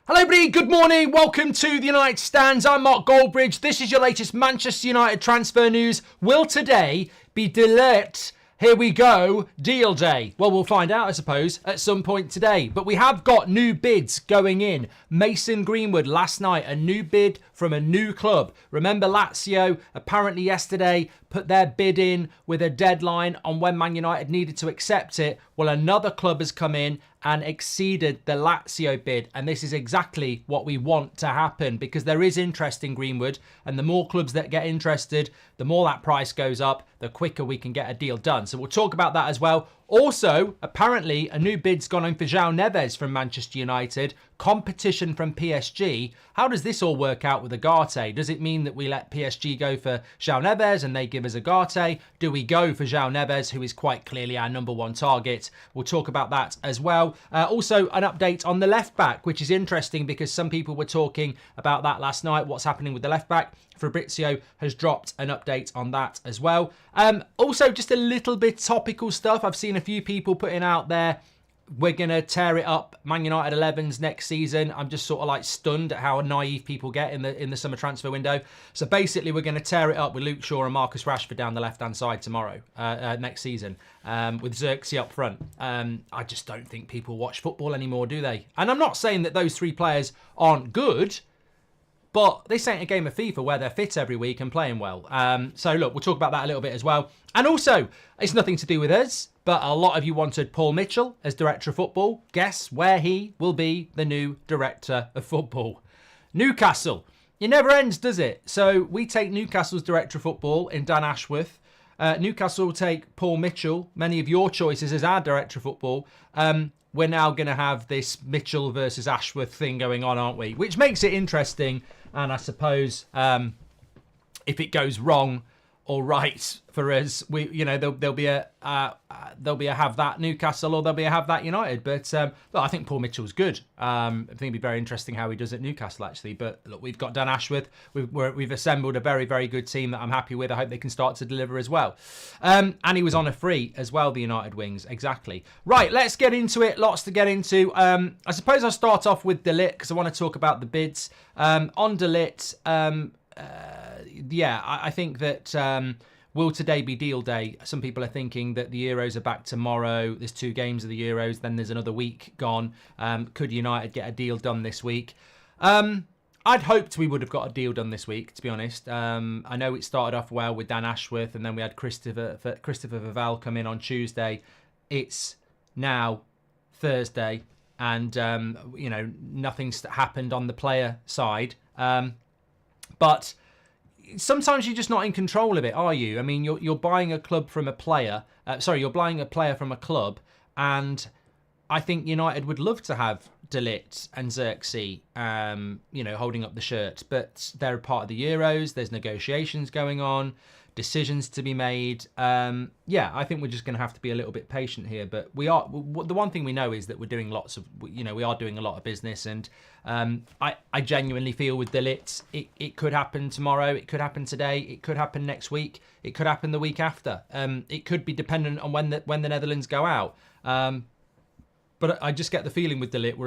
Hello everybody, good morning, welcome to the United Stands. I'm Mark Goldbridge. This is your latest Manchester United transfer news. Will today be De Ligt? Here we go, deal day. Well, we'll find out, I suppose, at some point today. But we have got new bids going in. Mason Greenwood last night, a new bid from a new club. Remember Lazio, apparently yesterday, put their bid in with a deadline on when Man United needed to accept it. Well, another club has come in and exceeded the Lazio bid. And this is exactly what we want to happen because there is interest in Greenwood. And the more clubs that get interested, the more that price goes up, the quicker we can get a deal done. So we'll talk about that as well. Also, apparently, a new bid's gone in for Joao Neves from Manchester United. Competition from PSG. How does this all work out with Agate? Does it mean that we let PSG go for Joao Neves and they give us Agate? Do we go for Joao Neves, who is quite clearly our number one target? We'll talk about that as well. Also, an update on the left back, which is interesting because some people were talking about that last night. What's happening with the left back? Fabrizio has dropped an update on that as well. Also, just a little bit topical stuff. I've seen a few people putting out there, we're going to tear it up, Man United 11s next season. I'm just sort of like stunned at how naive people get in the summer transfer window. So basically, we're going to tear it up with Luke Shaw and Marcus Rashford down the left-hand side tomorrow, next season, with Xerxes up front. I just don't think people watch football anymore, do they? And I'm not saying that those three players aren't good, but this ain't a game of FIFA where they're fit every week and playing well. So look, we'll talk about that a little bit as well. And also, it's nothing to do with us, but a lot of you wanted Paul Mitchell as Director of Football. Guess where he will be the new Director of Football? Newcastle. It never ends, does it? So we take Newcastle's Director of Football in Dan Ashworth. Newcastle will take Paul Mitchell, many of your choices, as our Director of Football. We're now going to have this Mitchell versus Ashworth thing going on, aren't we? Which makes it interesting. And I suppose if it goes wrong or right for us, there'll be a have that Newcastle or there'll be a have that United. But look, I think Paul Mitchell's good. I think it'd be very interesting how he does at Newcastle actually. But look, we've got Dan Ashworth. We've assembled a very, very good team that I'm happy with. I hope they can start to deliver as well. And he was on a free as well, the United wings. Exactly. Right, let's get into it. Lots to get into. I suppose I'll start off with De Ligt because I want to talk about the bids. On De Ligt, I think that will today be deal day? Some people are thinking that the Euros are back tomorrow. There's 2 games of the Euros. Then there's another week gone. Could United get a deal done this week? I'd hoped we would have got a deal done this week, to be honest. I know it started off well with Dan Ashworth, and then we had Christopher Vival come in on Tuesday. It's now Thursday, and nothing's happened on the player side. But sometimes you're just not in control of it, are you? I mean, you're buying a club from a player. You're buying a player from a club, and I think United would love to have De Ligt and Xerxes, holding up the shirt. But they're part of the Euros. There's negotiations going on, decisions to be made. I think we're just going to have to be a little bit patient here. But the one thing we know is that we're doing we are doing a lot of business. And I genuinely feel with De Ligt, it could happen tomorrow. It could happen today. It could happen next week. It could happen the week after. It could be dependent on when the Netherlands go out. But I just get the feeling with De Ligt,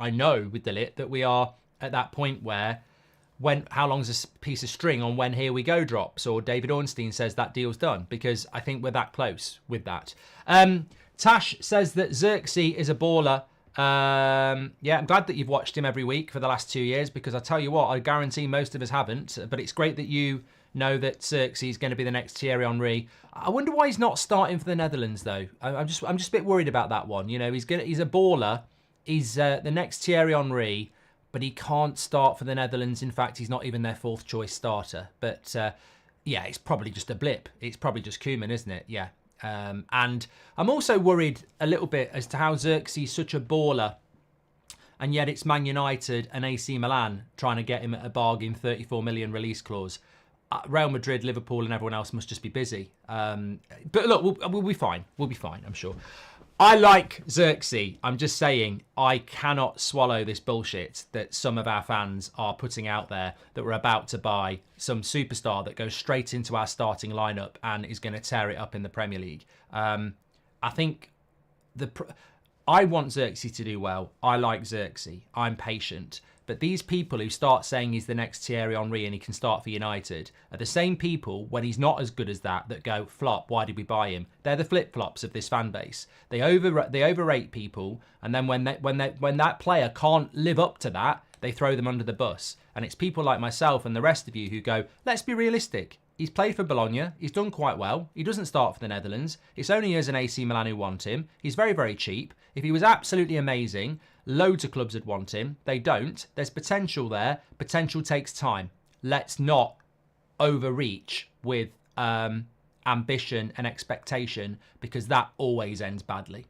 I know with De Ligt that we are at that point where how long's a piece of string on when Here We Go drops, or David Ornstein says that deal's done, because I think we're that close with that. Tash says that Xerxes is a baller. I'm glad that you've watched him every week for the last 2 years, because I tell you what, I guarantee most of us haven't, but it's great that you know that Xerxes is going to be the next Thierry Henry. I wonder why he's not starting for the Netherlands though. I'm just a bit worried about that one. He's a baller. He's the next Thierry Henry, but he can't start for the Netherlands. In fact, he's not even their 4th choice starter. But it's probably just a blip. It's probably just Koeman, isn't it? Yeah. And I'm also worried a little bit as to how Xerxes is such a baller, and yet it's Man United and AC Milan trying to get him at a bargain 34 million release clause. Real Madrid, Liverpool and everyone else must just be busy. But look, we'll be fine. We'll be fine, I'm sure. I like Xerxes. I'm just saying I cannot swallow this bullshit that some of our fans are putting out there, that we're about to buy some superstar that goes straight into our starting lineup and is going to tear it up in the Premier League. I think I want Xerxes to do well. I like Xerxes. I'm patient. But these people who start saying he's the next Thierry Henry and he can start for United are the same people, when he's not as good as that go, flop, why did we buy him? They're the flip-flops of this fan base. They overrate people, and then when that player can't live up to that, they throw them under the bus. And it's people like myself and the rest of you who go, let's be realistic. He's played for Bologna. He's done quite well. He doesn't start for the Netherlands. It's only us and AC Milan who want him. He's very, very cheap. If he was absolutely amazing, loads of clubs would want him. They don't. There's potential there. Potential takes time. Let's not overreach with ambition and expectation, because that always ends badly.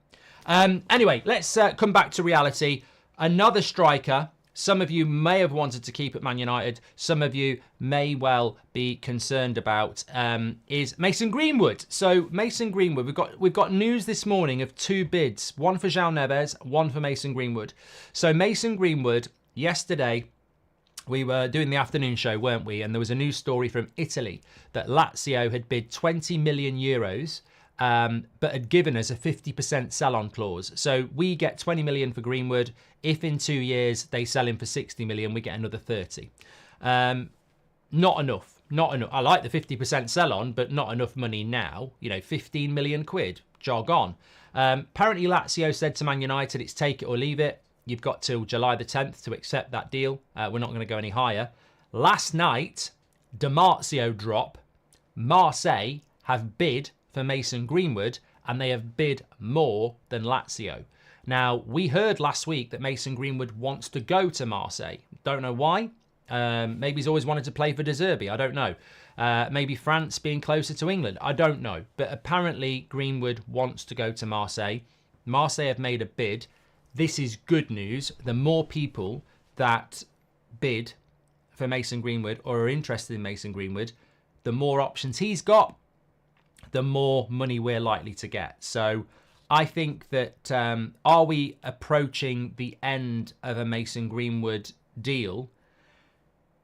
Anyway, let's come back to reality. Another striker. Some of you may have wanted to keep at Man United. Some of you may well be concerned about is Mason Greenwood. So Mason Greenwood, we've got news this morning of 2 bids, one for Joao Neves, one for Mason Greenwood. So Mason Greenwood, yesterday we were doing the afternoon show, weren't we? And there was a news story from Italy that Lazio had bid 20 million euros. But had given us a 50% sell-on clause. So we get 20 million for Greenwood. If in 2 years they sell him for 60 million, we get another 30. Not enough. Not enough. I like the 50% sell-on, but not enough money now. 15 million quid. Jog on. Apparently Lazio said to Man United, it's take it or leave it. You've got till July the 10th to accept that deal. We're not going to go any higher. Last night, Dimarzio drop. Marseille have bid for Mason Greenwood, and they have bid more than Lazio. Now, we heard last week that Mason Greenwood wants to go to Marseille. Don't know why. Maybe he's always wanted to play for De Zerbi. I don't know. Maybe France being closer to England. I don't know. But apparently Greenwood wants to go to Marseille. Marseille have made a bid. This is good news. The more people that bid for Mason Greenwood or are interested in Mason Greenwood, the more options he's got, the more money we're likely to get. So I think that are we approaching the end of a Mason Greenwood deal?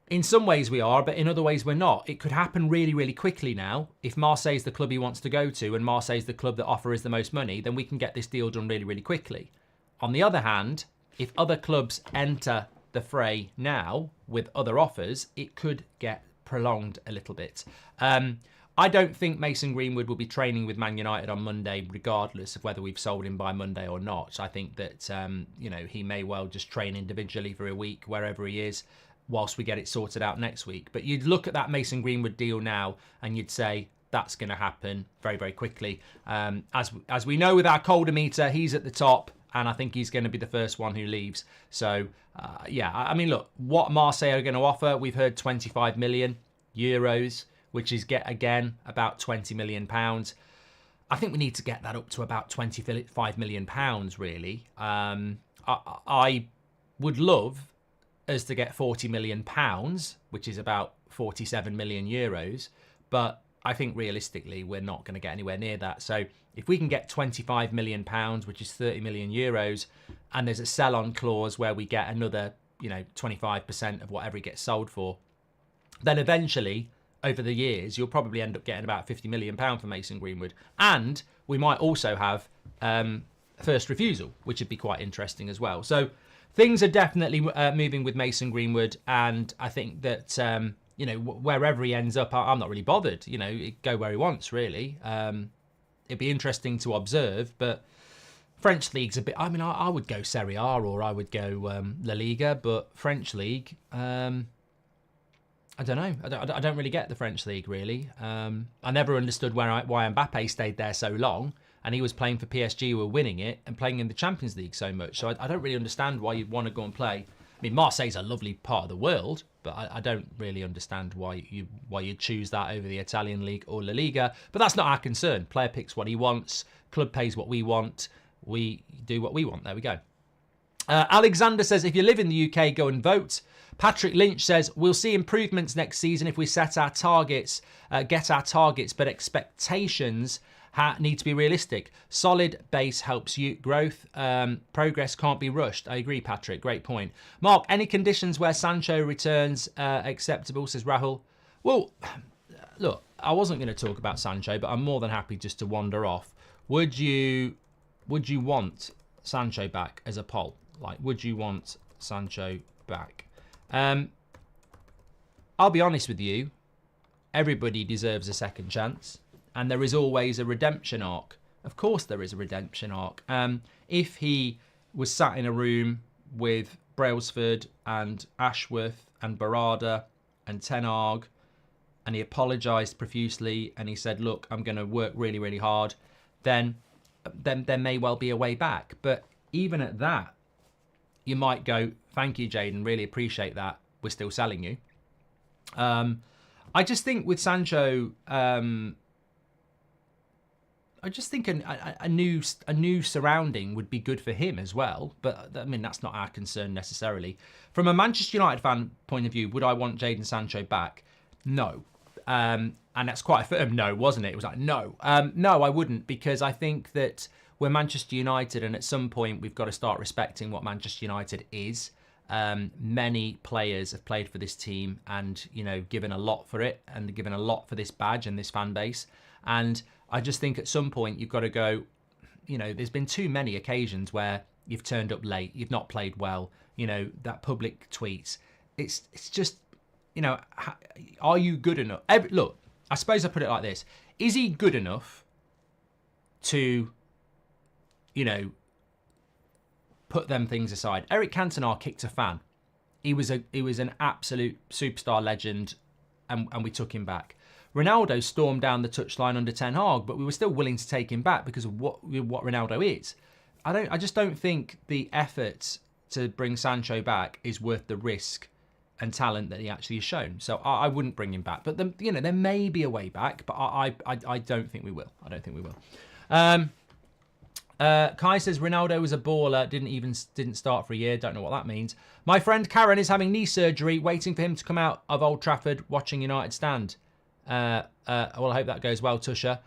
In some ways we are, but in other ways we're not. It could happen really, really quickly now. If Marseille's the club he wants to go to and Marseille's the club that offers the most money, then we can get this deal done really, really quickly. On the other hand, if other clubs enter the fray now with other offers, it could get prolonged a little bit. I don't think Mason Greenwood will be training with Man United on Monday, regardless of whether we've sold him by Monday or not. I think that, he may well just train individually for a week, wherever he is, whilst we get it sorted out next week. But you'd look at that Mason Greenwood deal now and you'd say that's going to happen very, very quickly. As we know with our Calder meter, he's at the top, and I think he's going to be the first one who leaves. So, look, what Marseille are going to offer, we've heard 25 million euros. Which is, again, about £20 million. I think we need to get that up to about £25 million, really. I would love us to get £40 million, which is about 47 million euros. But I think realistically, we're not going to get anywhere near that. So if we can get £25 million, which is 30 million euros, and there's a sell-on clause where we get another, 25% of whatever it gets sold for, then eventually, over the years, you'll probably end up getting about £50 million for Mason Greenwood. And we might also have first refusal, which would be quite interesting as well. So things are definitely moving with Mason Greenwood. And I think that, wherever he ends up, I'm not really bothered. He'd go where he wants, really. It'd be interesting to observe. But French League's a bit... I would go Serie A or I would go La Liga. But French League... I don't know. I don't really get the French League, really. I never understood why Mbappe stayed there so long, and he was playing for PSG who were winning it and playing in the Champions League so much. So I don't really understand why you'd want to go and play. Marseille's a lovely part of the world, but I don't really understand why you'd choose that over the Italian League or La Liga. But that's not our concern. Player picks what he wants. Club pays what we want. We do what we want. There we go. Alexander says, if you live in the UK, go and vote. Patrick Lynch says, we'll see improvements next season if we set our targets, get our targets, but expectations need to be realistic. Solid base helps you growth. Progress can't be rushed. I agree, Patrick. Great point. Mark, any conditions where Sancho returns acceptable, says Rahul? Well, look, I wasn't going to talk about Sancho, but I'm more than happy just to wander off. Would you want Sancho back as a poll? Like, would you want Sancho back? I'll be honest with you. Everybody deserves a second chance. And there is always a redemption arc. Of course there is a redemption arc. If he was sat in a room with Brailsford and Ashworth and Barada and Ten Hag, and he apologised profusely and he said, look, I'm going to work really, really hard, then there may well be a way back. But even at that, you might go, thank you, Jayden, really appreciate that. We're still selling you. I just think with Sancho, I just think a new surrounding would be good for him as well. But I mean, that's not our concern necessarily. From a Manchester United fan point of view, would I want Jadon Sancho back? No. And that's quite a firm no, wasn't it? It was like, no. No, I wouldn't, because I think that we're Manchester United, and at some point we've got to start respecting what Manchester United is. Many players have played for this team and, you know, given a lot for it and given a lot for this badge and this fan base. And I just think at some point you've got to go, you know, there's been too many occasions where you've turned up late, you've not played well, you know, that public tweets. It's just, you know, are you good enough? Look, I suppose I put it like this. Is he good enough to, you know, put them things aside? Eric Cantona kicked a fan. He was an absolute superstar legend, and we took him back. Ronaldo stormed down the touchline under Ten Hag, but we were still willing to take him back because of what Ronaldo is. I just don't think the effort to bring Sancho back is worth the risk and talent that he actually has shown. So I wouldn't bring him back. But you know, there may be a way back, but I don't think we will. I don't think we will. Kai says Ronaldo was a baller, didn't start for a year. Don't know what that means. My friend Karen is having knee surgery, waiting for him to come out of Old Trafford, watching United stand. Well, I hope that goes well, Tusha.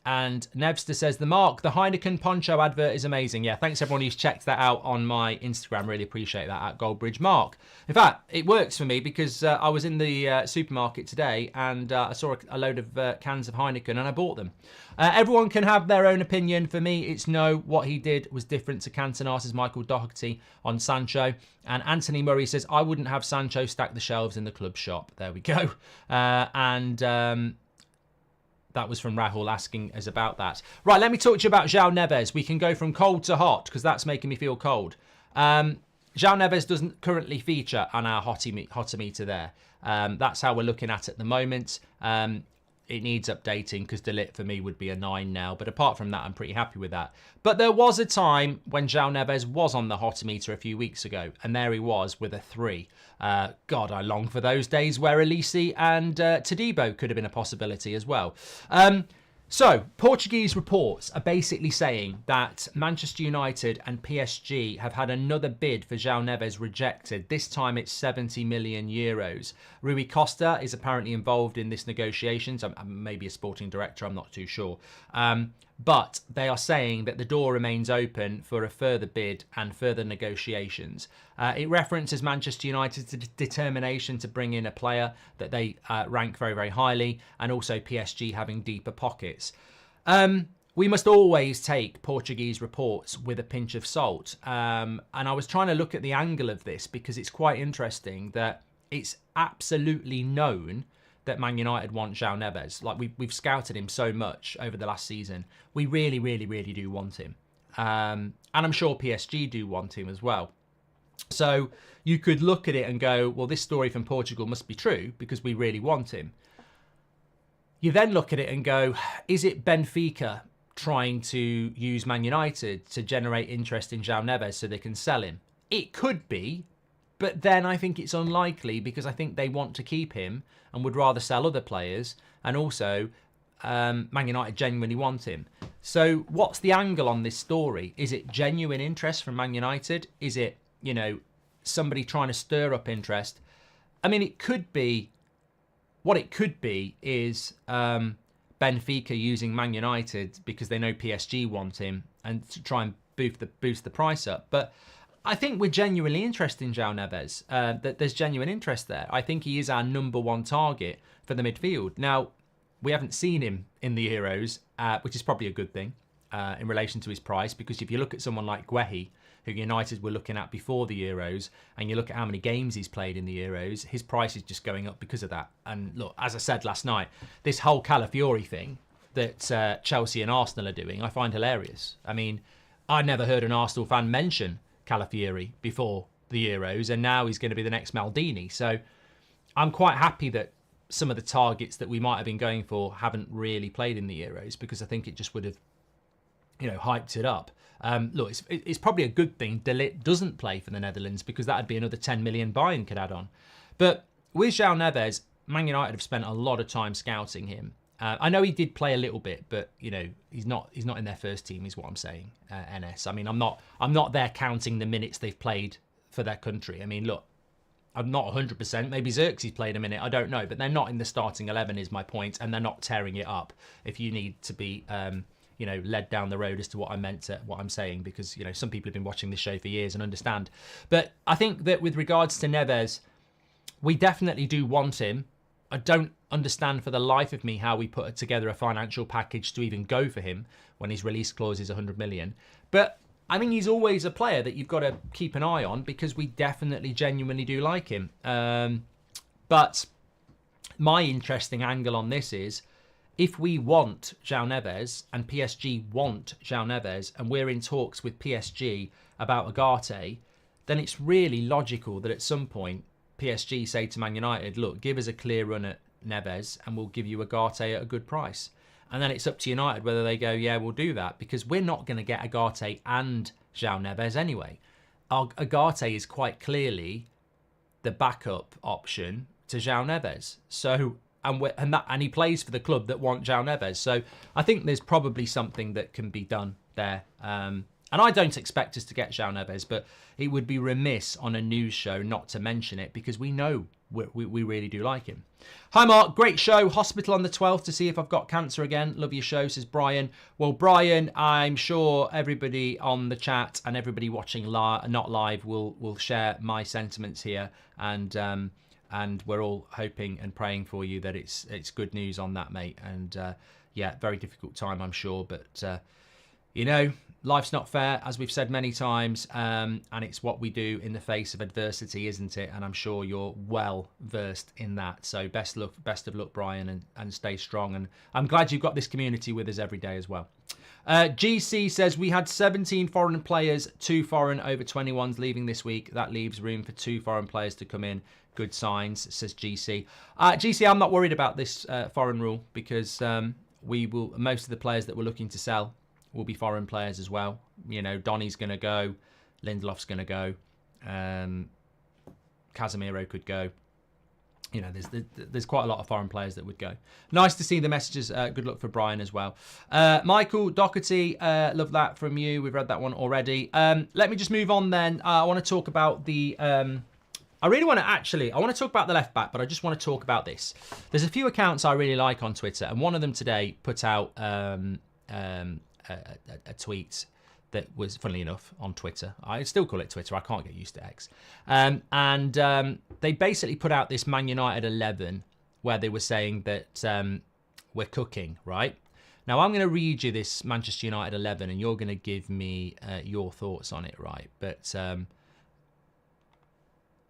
And Nevster says the Heineken poncho advert is amazing. Yeah, thanks everyone who's checked that out on my Instagram. Really appreciate that at Goldbridge Mark. In fact, it works for me because I was in the supermarket today and I saw a load of cans of Heineken and I bought them. Everyone can have their own opinion. For me, it's no. What he did was different to Cantona, says Michael Doherty on Sancho. And Anthony Murray says, I wouldn't have Sancho stack the shelves in the club shop. There we go. That was from Rahul asking us about that. Right, let me talk to you about Joao Neves. We can go from cold to hot because that's making me feel cold. Joao Neves doesn't currently feature on our hotometer there. That's how we're looking at it at the moment. It needs updating because Ligt for me would be a 9 now. But apart from that, I'm pretty happy with that. But there was a time when Joao Neves was on the hotometer a few weeks ago. And there he was with a 3. God, I long for those days where Elise and Todibo could have been a possibility as well. So, Portuguese reports are basically saying that Manchester United and PSG have had another bid for Joao Neves rejected. This time it's 70 million euros. Rui Costa is apparently involved in this negotiations. Maybe a sporting director, I'm not too sure. But they are saying that the door remains open for a further bid and further negotiations. It references Manchester United's determination to bring in a player that they rank very, very highly, and also PSG having deeper pockets. We must always take Portuguese reports with a pinch of salt. And I was trying to look at the angle of this because it's quite interesting that it's absolutely known that Man United want Joao Neves. Like, we've scouted him so much over the last season. We really, really, really do want him. And I'm sure PSG do want him as well. So you could look at it and go, well, this story from Portugal must be true because we really want him. You then look at it and go, is it Benfica trying to use Man United to generate interest in Joao Neves so they can sell him? It could be. But then I think it's unlikely because I think they want to keep him and would rather sell other players. And also, Man United genuinely want him. So what's the angle on this story? Is it genuine interest from Man United? Is it, you know, somebody trying to stir up interest? I mean, it could be, what it could be is Benfica using Man United because they know PSG want him and to try and boost the price up. But I think we're genuinely interested in Joao Neves. That there's genuine interest there. I think he is our number 1 target for the midfield. Now, we haven't seen him in the Euros, which is probably a good thing. in relation to his price, because if you look at someone like Guehi, who United were looking at before the Euros, and you look at how many games he's played in the Euros, his price is just going up because of that. And look, as I said last night, this whole Calafiori thing that Chelsea and Arsenal are doing, I find hilarious. I mean, I never heard an Arsenal fan mention Calafiori before the Euros, and now he's going to be the next Maldini. So I'm quite happy that some of the targets that we might have been going for haven't really played in the Euros, because I think it just would have, hyped it up. Look, it's probably a good thing De Ligt doesn't play for the Netherlands, because that would be another 10 million Bayern could add on. But with Joao Neves, Man United have spent a lot of time scouting him. I know he did play a little bit, but he's not in their first team, is what I'm saying. NS. I mean, I'm not there counting the minutes they've played for their country. I mean, look, I'm not 100%. Maybe Xerxes played a minute. I don't know, but they're not in the starting 11, is my point, and they're not tearing it up. If you need to be led down the road as to what I'm saying, because some people have been watching this show for years and understand. But I think that with regards to Neves, we definitely do want him. I don't understand for the life of me how we put together a financial package to even go for him when his release clause is 100 million. But I mean, he's always a player that you've got to keep an eye on, because we definitely genuinely do like him. But my interesting angle on this is, if we want Joao Neves and PSG want Joao Neves, and we're in talks with PSG about Agate, then it's really logical that at some point PSG say to Man United, look, give us a clear run at Neves and we'll give you Agate at a good price. And then it's up to United whether they go, yeah, we'll do that, because we're not going to get Agate and Joao Neves anyway. Agate is quite clearly the backup option to Joao Neves. So and he plays for the club that want Joao Neves. So I think there's probably something that can be done there. And I don't expect us to get Joao Neves, but it would be remiss on a news show not to mention it, because we know we really do like him. Hi, Mark. Great show. Hospital on the 12th to see if I've got cancer again. Love your show, says Brian. Well, Brian, I'm sure everybody on the chat and everybody watching not live will share my sentiments here. And we're all hoping and praying for you that it's good news on that, mate. And yeah, very difficult time, I'm sure. But, life's not fair, as we've said many times. And it's what we do in the face of adversity, isn't it? And I'm sure you're well versed in that. So best of luck, Brian, and stay strong. And I'm glad you've got this community with us every day as well. GC says, we had 17 foreign players, 2 foreign over 21s leaving this week. That leaves room for 2 foreign players to come in. Good signs, says GC. GC, I'm not worried about this foreign rule, because most of the players that we're looking to sell will be foreign players as well. Donny's going to go, Lindelof's going to go, Casemiro could go. There's quite a lot of foreign players that would go. Nice to see the messages. Good luck for Brian as well. Michael Doherty, love that from you. We've read that one already. Let me just move on then. I want to talk about the... I want to talk about the left back, but I just want to talk about this. There's a few accounts I really like on Twitter, and one of them today put out a tweet that was, funnily enough, on Twitter. I still call it Twitter. I can't get used to X. They basically put out this Man United 11 where they were saying that we're cooking, right? Now, I'm going to read you this Manchester United 11, and you're going to give me your thoughts on it, right? But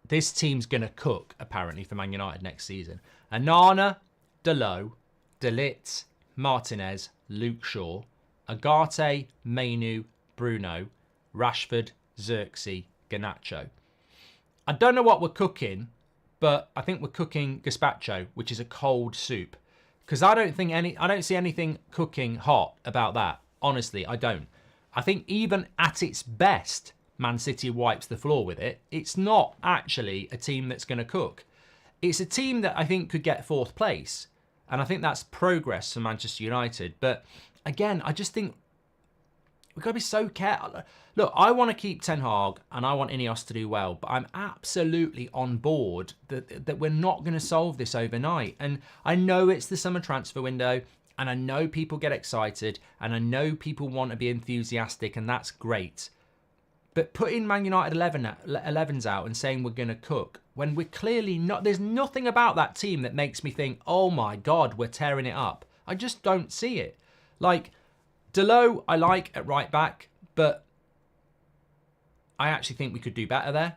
this team's going to cook, apparently, for Man United next season. Onana, Dalot, De Ligt, Martinez, Luke Shaw, Agate, Mainu, Bruno, Rashford, Xerxes, Garnacho. I don't know what we're cooking, but I think we're cooking gazpacho, which is a cold soup. Because I don't see anything cooking hot about that. Honestly, I don't. I think even at its best, Man City wipes the floor with it. It's not actually a team that's going to cook. It's a team that I think could get 4th place. And I think that's progress for Manchester United. But again, I just think we've got to be so careful. Look, I want to keep Ten Hag and I want Ineos to do well, but I'm absolutely on board that we're not going to solve this overnight. And I know it's the summer transfer window, and I know people get excited, and I know people want to be enthusiastic, and that's great. But putting Man United 11s out and saying we're going to cook, when we're clearly not, there's nothing about that team that makes me think, oh my God, we're tearing it up. I just don't see it. Like, Delo, I like at right back, but I actually think we could do better there.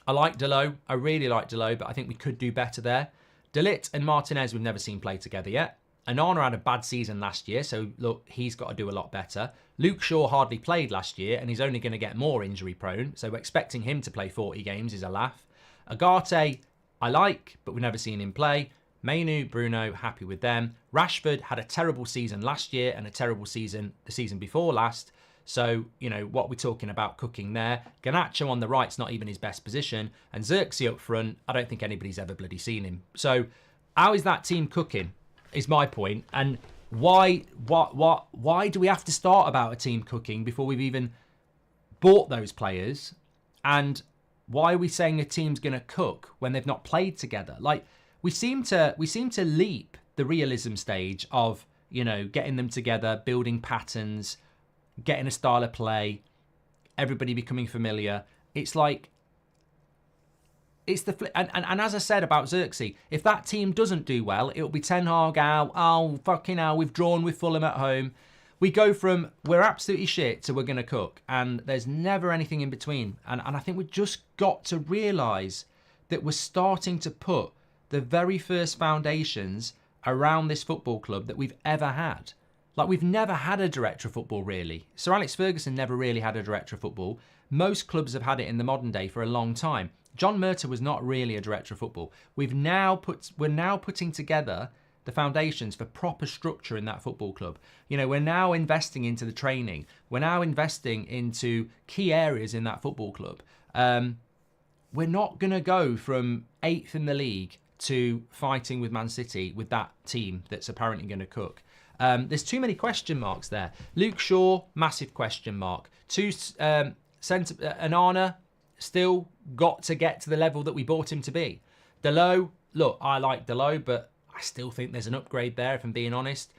I like Delo. I really like Delo, but I think we could do better there. De Ligt and Martinez we've never seen play together yet. Onana had a bad season last year, so look, he's got to do a lot better. Luke Shaw hardly played last year, and he's only going to get more injury prone, so expecting him to play 40 games is a laugh. Agate, I like, but we've never seen him play. Mainu, Bruno, happy with them. Rashford had a terrible season last year and a terrible season the season before last. So, you know, what we're talking about cooking there. Garnacho on the right's not even his best position. And Xerxes up front, I don't think anybody's ever bloody seen him. So, how is that team cooking, is my point. And why do we have to start about a team cooking before we've even bought those players? And why are we saying a team's going to cook when they've not played together? Like, we seem to leap the realism stage of, you know, getting them together, building patterns, getting a style of play, everybody becoming familiar. It's like, it's the and as I said about Xerxes, if that team doesn't do well, it'll be Ten Hag out. Oh fucking hell, we've drawn with Fulham at home. We go from we're absolutely shit to we're going to cook, and there's never anything in between. And I think we've just got to realise that we're starting to put the very first foundations around this football club that we've ever had. Like, we've never had a director of football, really. Sir Alex Ferguson never really had a director of football. Most clubs have had it in the modern day for a long time. John Murtough was not really a director of football. We're now putting together the foundations for proper structure in that football club. You know, we're now investing into the training. We're now investing into key areas in that football club. We're not going to go from 8th in the league to fighting with Man City with that team that's apparently going to cook. There's too many question marks there. Luke Shaw, massive question mark. Onana, still got to get to the level that we bought him to be. Delo, look, I like Delo, but I still think there's an upgrade there, if I'm being honest.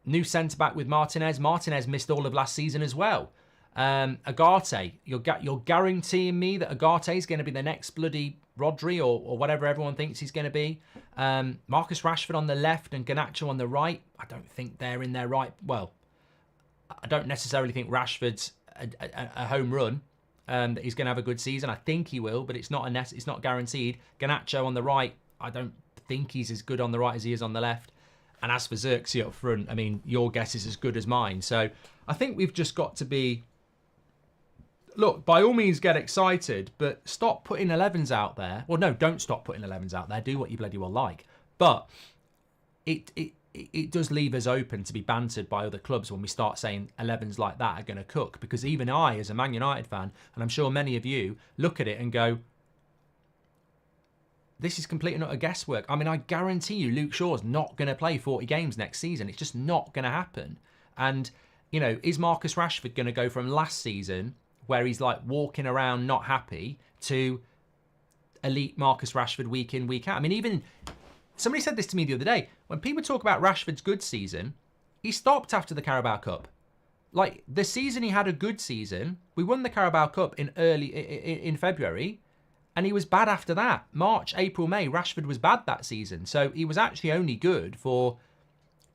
New centre-back with Martinez. Martinez missed all of last season as well. Agate, you're guaranteeing me that Agate is going to be the next bloody Rodri or whatever everyone thinks he's going to be. Marcus Rashford on the left and Garnacho on the right. I don't think they're in their right. Well, I don't necessarily think Rashford's a home run. That he's going to have a good season. I think he will, but it's not guaranteed. Garnacho on the right. I don't think he's as good on the right as he is on the left. And as for Xerxes up front, I mean, your guess is as good as mine. So I think we've just got to be... Look, by all means get excited, but stop putting 11s out there. Well, no, don't stop putting 11s out there. Do what you bloody well like. But it does leave us open to be bantered by other clubs when we start saying 11s like that are going to cook. Because even I, as a Man United fan, and I'm sure many of you, look at it and go, this is complete and utter guesswork. I mean, I guarantee you Luke Shaw's not going to play 40 games next season. It's just not going to happen. And, you know, is Marcus Rashford going to go from last season, where he's like walking around not happy, to elite Marcus Rashford week in, week out? I mean, even somebody said this to me the other day. When people talk about Rashford's good season, he stopped after the Carabao Cup. Like, the season he had a good season, we won the Carabao Cup in February, and he was bad after that. March, April, May, Rashford was bad that season. So he was actually only good for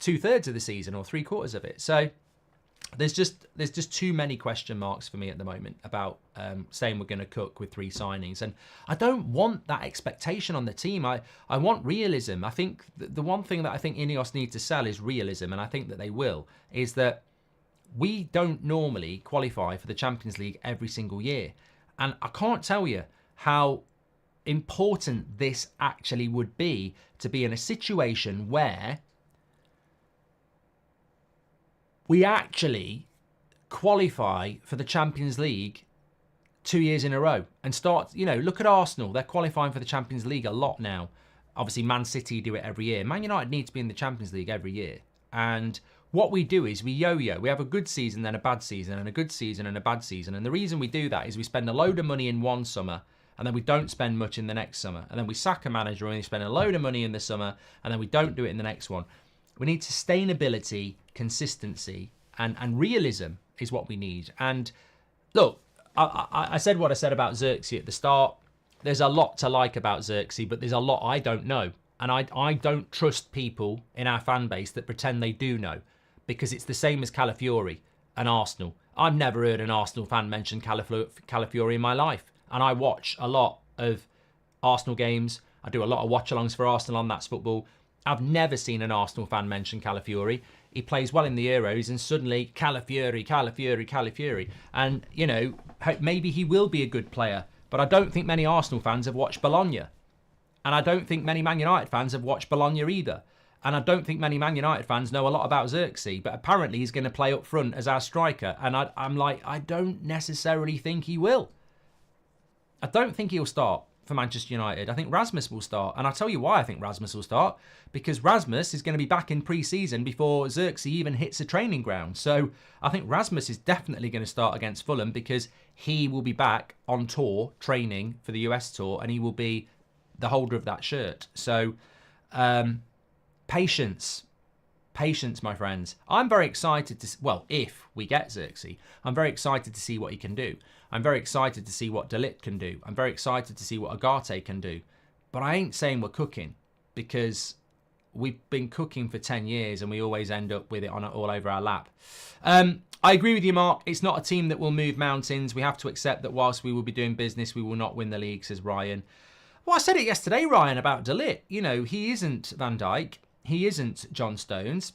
2/3 of the season or 3/4 of it. So there's just too many question marks for me at the moment about saying we're going to cook with 3 signings. And I don't want that expectation on the team. I want realism. I think the one thing that I think Ineos need to sell is realism, and I think that they will, is that we don't normally qualify for the Champions League every single year. And I can't tell you how important this actually would be to be in a situation where we actually qualify for the Champions League 2 years in a row and start, you know, look at Arsenal. They're qualifying for the Champions League a lot now. Obviously, Man City do it every year. Man United need to be in the Champions League every year. And what we do is we yo-yo. We have a good season, then a bad season, and a good season and a bad season. And the reason we do that is we spend a load of money in one summer, and then we don't spend much in the next summer. And then we sack a manager and we spend a load of money in the summer, and then we don't do it in the next one. We need sustainability, consistency, and realism is what we need. And look, I said what I said about Xerxes at the start. There's a lot to like about Xerxes, but there's a lot I don't know. And I don't trust people in our fan base that pretend they do know. because it's the same as Calafiori and Arsenal. I've never heard an Arsenal fan mention Calafiori in my life. And I watch a lot of Arsenal games. I do a lot of watch-alongs for Arsenal on That's Football. I've never seen an Arsenal fan mention Calafiori. He plays well in the Euros and suddenly Calafiori. And, you know, maybe he will be a good player. But I don't think many Arsenal fans have watched Bologna. And I don't think many Man United fans have watched Bologna either. And I don't think many Man United fans know a lot about Xerxes, but apparently he's going to play up front as our striker. And I'm like, I don't necessarily think he will. I don't think he'll start for Manchester United. I think Rasmus will start. And I'll tell you why I think Rasmus will start. Because Rasmus is going to be back in pre-season before Xerxes even hits a training ground. So I think Rasmus is definitely going to start against Fulham because he will be back on tour training for the US tour and he will be the holder of that shirt. So, patience, my friends. I'm very excited to, well, if we get Xerxes, I'm very excited to see what he can do. I'm very excited to see what Ligt can do. I'm very excited to see what Agate can do. But I ain't saying we're cooking because we've been cooking for 10 years and we always end up with it on all over our lap. I agree with you, Mark. It's not a team that will move mountains. We have to accept that whilst we will be doing business, we will not win the league, says Ryan. Well, I said it yesterday, Ryan, about De Ligt. You know, he isn't Van Dijk. He isn't John Stones.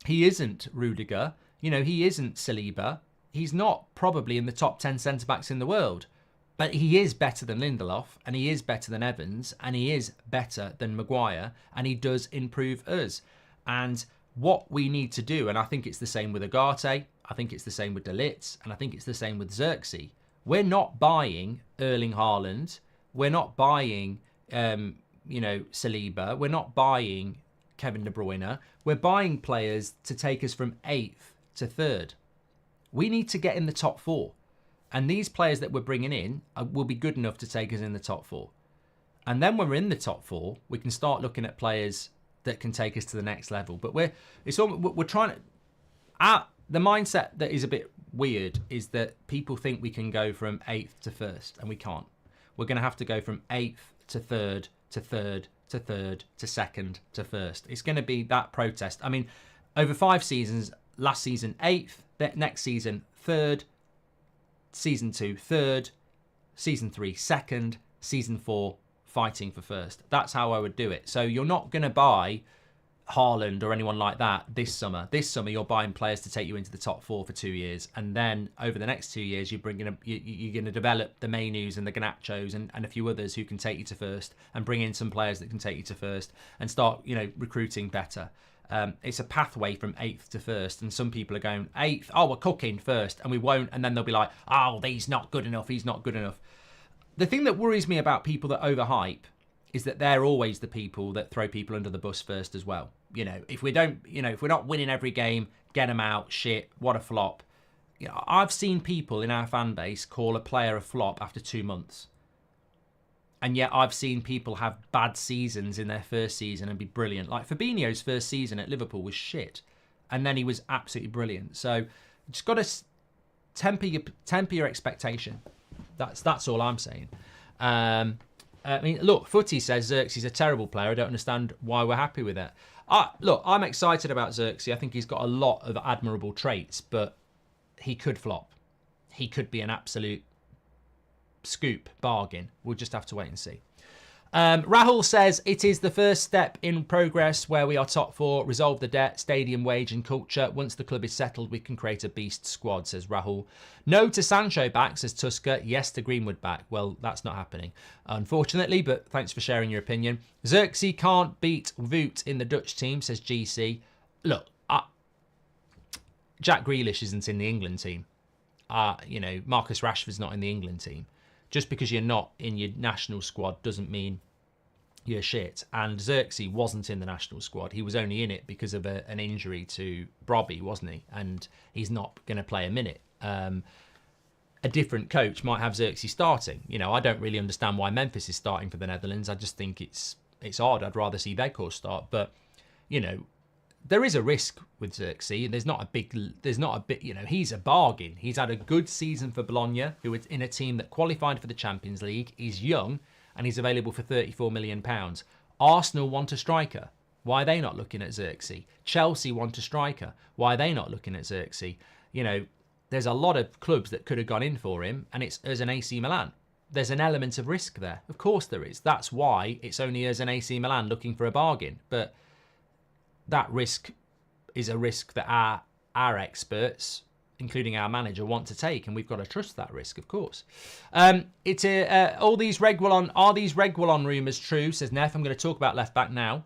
He isn't Rudiger. You know, he isn't Saliba. He's not probably in the top 10 centre-backs in the world. But he is better than Lindelof, and he is better than Evans, and he is better than Maguire, and he does improve us. And what we need to do, and I think it's the same with Agate, I think it's the same with De Ligt, and I think it's the same with Xerxes. We're not buying Erling Haaland. We're not buying, Saliba. We're not buying Kevin De Bruyne. We're buying players to take us from 8th to 3rd. We need to get in the top 4. And these players that we're bringing in will be good enough to take us in the top 4. And then when we're in the top 4, we can start looking at players that can take us to the next level. But we're trying to... the mindset that is a bit weird is that people think we can go from 8th to 1st, and we can't. We're going to have to go from 8th to 3rd to 3rd to 3rd to 2nd to 1st. It's going to be that protest. I mean, over 5 seasons, last season 8th, next season 3rd, season 2 3rd, season 3 2nd, season 4 fighting for 1st. That's how I would do it. So you're not going to buy Haaland or anyone like that this summer. This summer you're buying players to take you into the top 4 for 2 years, and then over the next 2 years you're going to develop the Mainus and the Garnachos and a few others who can take you to 1st, and bring in some players that can take you to 1st and start recruiting better. It's a pathway from 8th to 1st, and some people are going 8th, oh, we're cooking 1st, and we won't, and then they'll be like, oh, he's not good enough. The thing that worries me about people that overhype is that they're always the people that throw people under the bus first as well. If we're not winning every game, get them out, shit, what a flop. I've seen people in our fan base call a player a flop after 2 months. And yet I've seen people have bad seasons in their first season and be brilliant. Like Fabinho's first season at Liverpool was shit. And then he was absolutely brilliant. So just got to temper your expectation. That's all I'm saying. I mean, look, Footy says Xerxes is a terrible player. I don't understand why we're happy with it. Look, I'm excited about Xerxes. I think he's got a lot of admirable traits, but he could flop. He could be an absolute scoop bargain. We'll just have to wait and see. Rahul says it is the first step in progress where we are top 4, resolve the debt, stadium wage and culture. Once the club is settled, we can create a beast squad, says Rahul. No to Sancho back, says Tusker. Yes to Greenwood back. Well, that's not happening, unfortunately, but thanks for sharing your opinion. Xerxes can't beat Voot in the Dutch team, says GC. Look, Jack Grealish isn't in the England team. Marcus Rashford's not in the England team. Just because you're not in your national squad doesn't mean you're shit. And Xerxes wasn't in the national squad. He was only in it because of an injury to Brobby, wasn't he? And he's not going to play a minute. A different coach might have Xerxes starting. I don't really understand why Memphis is starting for the Netherlands. I just think it's odd. I'd rather see Weghorst start. But, there is a risk with Xerxes. There's not a big, he's a bargain. He's had a good season for Bologna, who is in a team that qualified for the Champions League. He's young and he's available for £34 million. Arsenal want a striker. Why are they not looking at Xerxes? Chelsea want a striker. Why are they not looking at Xerxes? You know, there's a lot of clubs that could have gone in for him, and it's as an AC Milan. There's an element of risk there. Of course there is. That's why it's only as an AC Milan looking for a bargain. But that risk is a risk that our experts, including our manager, want to take, and we've got to trust that risk, of course. It's all these Reguilon, are these Reguilon rumours true? Says Neff. I'm going to talk about left back now.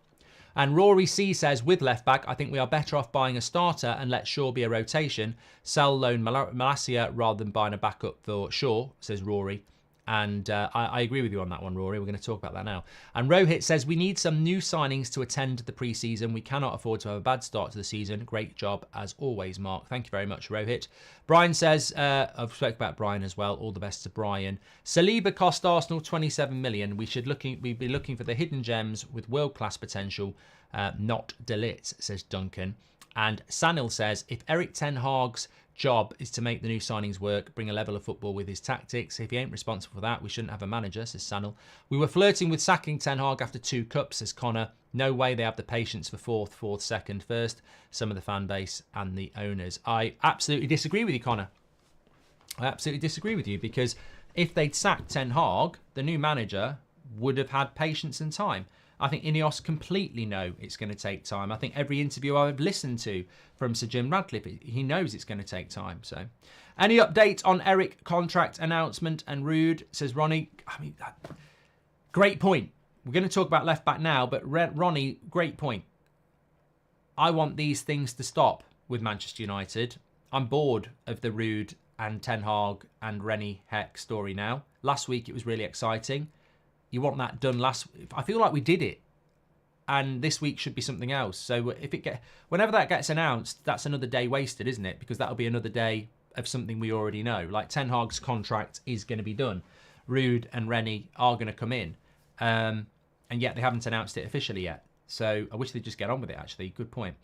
And Rory C says, with left back, I think we are better off buying a starter and let Shaw be a rotation. Sell loan Malacia rather than buying a backup for Shaw, says Rory. And I agree with you on that one, Rory. We're going to talk about that now. And Rohit says, we need some new signings to attend the pre-season. We cannot afford to have a bad start to the season. Great job, as always, Mark. Thank you very much, Rohit. Brian says, I've spoken about Brian as well. All the best to Brian. Saliba cost Arsenal 27 million. We'd be looking for the hidden gems with world-class potential, not Ligt, says Duncan. And Sanil says, if Eric Ten Hag's job is to make the new signings work, bring a level of football with his tactics. If he ain't responsible for that, we shouldn't have a manager, says Sanil. We were flirting with sacking Ten Hag after 2 cups, says Connor. No way they have the patience for fourth, second, first. Some of the fan base and the owners. I absolutely disagree with you, Connor. I absolutely disagree with you, because if they'd sacked Ten Hag, the new manager would have had patience and time. I think Ineos completely know it's going to take time. I think every interview I've listened to from Sir Jim Radcliffe, he knows it's going to take time. So, any update on Eric contract announcement and Rude, says Ronnie. I mean, great point. We're going to talk about left back now, but Ronnie, great point. I want these things to stop with Manchester United. I'm bored of the Rude and Ten Hag and Rennie Heck story now. Last week it was really exciting. You want that done I feel like we did it, and this week should be something else. So whenever that gets announced, that's another day wasted, isn't it? Because that'll be another day of something we already know. Like Ten Hag's contract is going to be done. Rude and Rennie are going to come in, and yet they haven't announced it officially yet. So I wish they'd just get on with it, actually. Good point.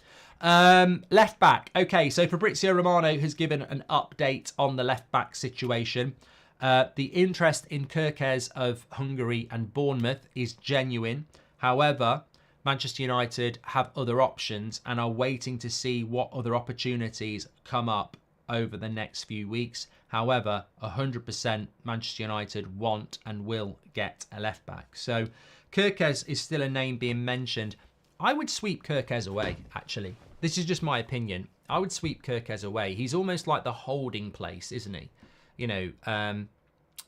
Left back. Okay, so Fabrizio Romano has given an update on the left back situation. The interest in Kirkez of Hungary and Bournemouth is genuine. However, Manchester United have other options and are waiting to see what other opportunities come up over the next few weeks. However, 100% Manchester United want and will get a left back. So Kirkez is still a name being mentioned. I would sweep Kirkez away, actually. This is just my opinion. I would sweep Kirkez away. He's almost like the holding place, isn't he? You know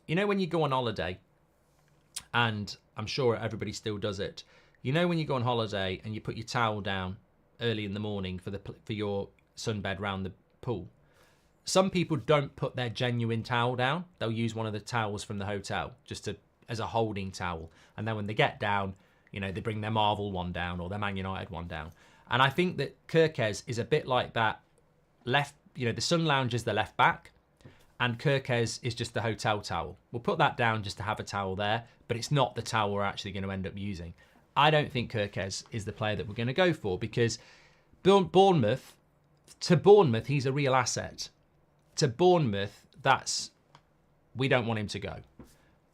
when you go on holiday, and I'm sure everybody still does it. You know when you go on holiday and you put your towel down early in the morning for your sunbed round the pool. Some people don't put their genuine towel down. They'll use one of the towels from the hotel just as a holding towel, and then when they get down, you know, they bring their Marvel one down or their Man United one down. And I think that Kirkez is a bit like that. Left, you know, the Sun Lounge is the left back, and Kirkez is just the hotel towel. We'll put that down just to have a towel there, but it's not the towel we're actually going to end up using. I don't think Kirkez is the player that we're going to go for, because Bournemouth, he's a real asset. To Bournemouth, we don't want him to go.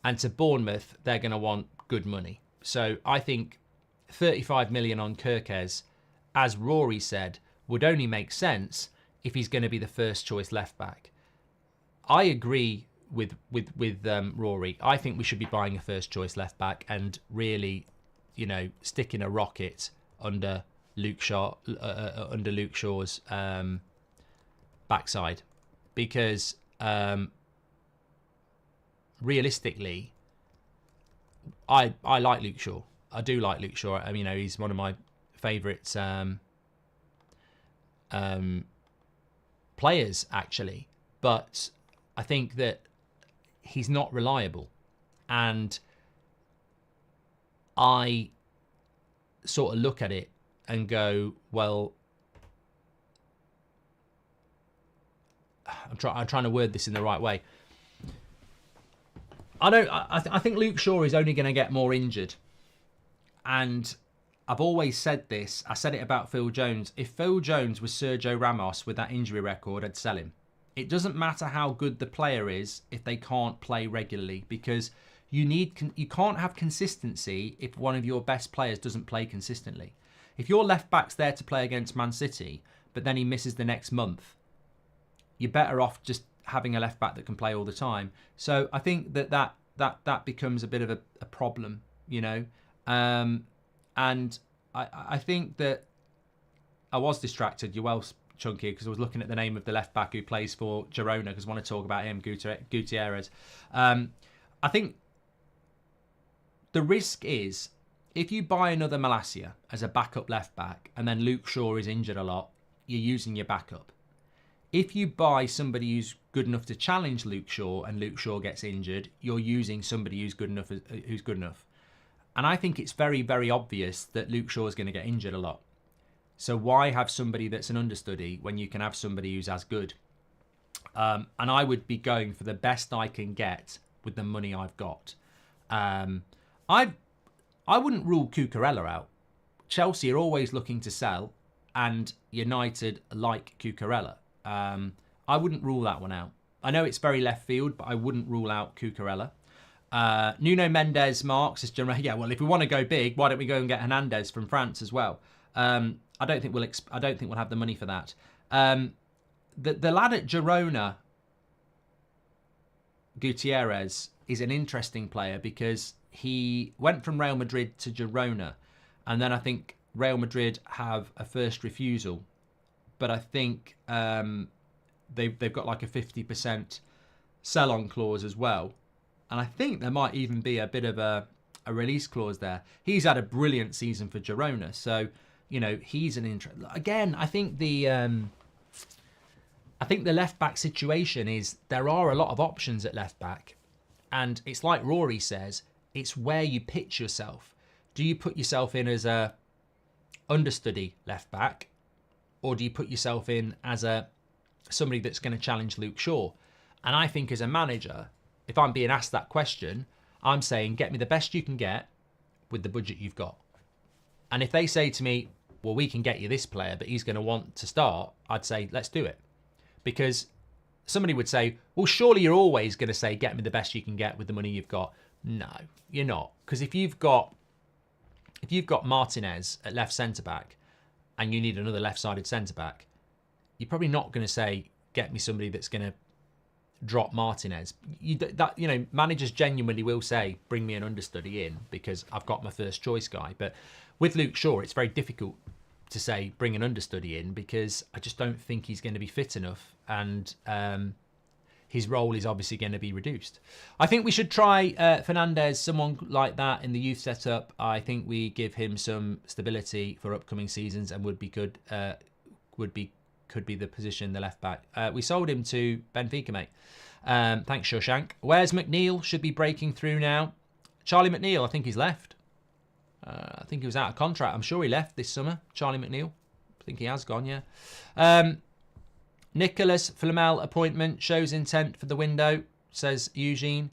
And to Bournemouth, they're going to want good money. So I think 35 million on Kirkez, as Rory said, would only make sense if he's going to be the first choice left back. I agree with Rory. I think we should be buying a first choice left back and really, you know, sticking a rocket under Luke Shaw's backside, because realistically, I like Luke Shaw. I do like Luke Shaw. I mean, you know, he's one of my favourite players, actually, but I think that he's not reliable, and I sort of look at it and go, well, I'm trying to word this in the right way. I think Luke Shaw is only going to get more injured, and I've always said this. I said it about Phil Jones. If Phil Jones was Sergio Ramos with that injury record, I'd sell him. It doesn't matter how good the player is if they can't play regularly, because you can't have consistency if one of your best players doesn't play consistently. If your left back's there to play against Man City, but then he misses the next month, you're better off just having a left back that can play all the time. So I think that becomes a bit of a problem, you know. And I think that I was distracted. You're well, Chunky, because I was looking at the name of the left back who plays for Girona, because I want to talk about him, Gutierrez. I think the risk is, if you buy another Malacia as a backup left back and then Luke Shaw is injured a lot, you're using your backup. If you buy somebody who's good enough to challenge Luke Shaw and Luke Shaw gets injured, you're using somebody who's good enough. And I think it's very, very obvious that Luke Shaw is going to get injured a lot. So why have somebody that's an understudy when you can have somebody who's as good? And I would be going for the best I can get with the money I've got. I wouldn't rule Cucurella out. Chelsea are always looking to sell, and United like Cucurella. I wouldn't rule that one out. I know it's very left field, but I wouldn't rule out Cucurella. Nuno Mendes marks as general. Yeah, well, if we want to go big, why don't we go and get Hernandez from France as well? I don't think we'll have the money for that. The lad at Girona, Gutierrez, is an interesting player because he went from Real Madrid to Girona, and then I think Real Madrid have a first refusal, but I think they've got like a 50% sell-on clause as well, and I think there might even be a bit of a release clause there. He's had a brilliant season for Girona, so you know he's an interest. Again, I think the left back situation is there are a lot of options at left back, and it's like Rory says, it's where you pitch yourself. Do you put yourself in as a understudy left back, or do you put yourself in as somebody that's going to challenge Luke Shaw? And I think as a manager, if I'm being asked that question, I'm saying get me the best you can get with the budget you've got. And if they say to me, well, we can get you this player, but he's going to want to start, I'd say, let's do it. Because somebody would say, well, surely you're always going to say, get me the best you can get with the money you've got. No, you're not. Because if you've got Martinez at left centre-back and you need another left-sided centre-back, you're probably not going to say, get me somebody that's going to drop Martinez. Managers genuinely will say, bring me an understudy in because I've got my first choice guy. But with Luke Shaw, it's very difficult to say, bring an understudy in because I just don't think he's going to be fit enough, and his role is obviously going to be reduced. I think we should try Fernandez, someone like that in the youth setup. I think we give him some stability for upcoming seasons and could be the position, the left back. We sold him to Benfica, mate. Thanks, Shawshank. Where's McNeil? Should be breaking through now. Charlie McNeil, I think he's left. I think he was out of contract. I'm sure he left this summer, Charlie McNeil. I think he has gone, yeah. Nicholas Flamel appointment shows intent for the window, says Eugene.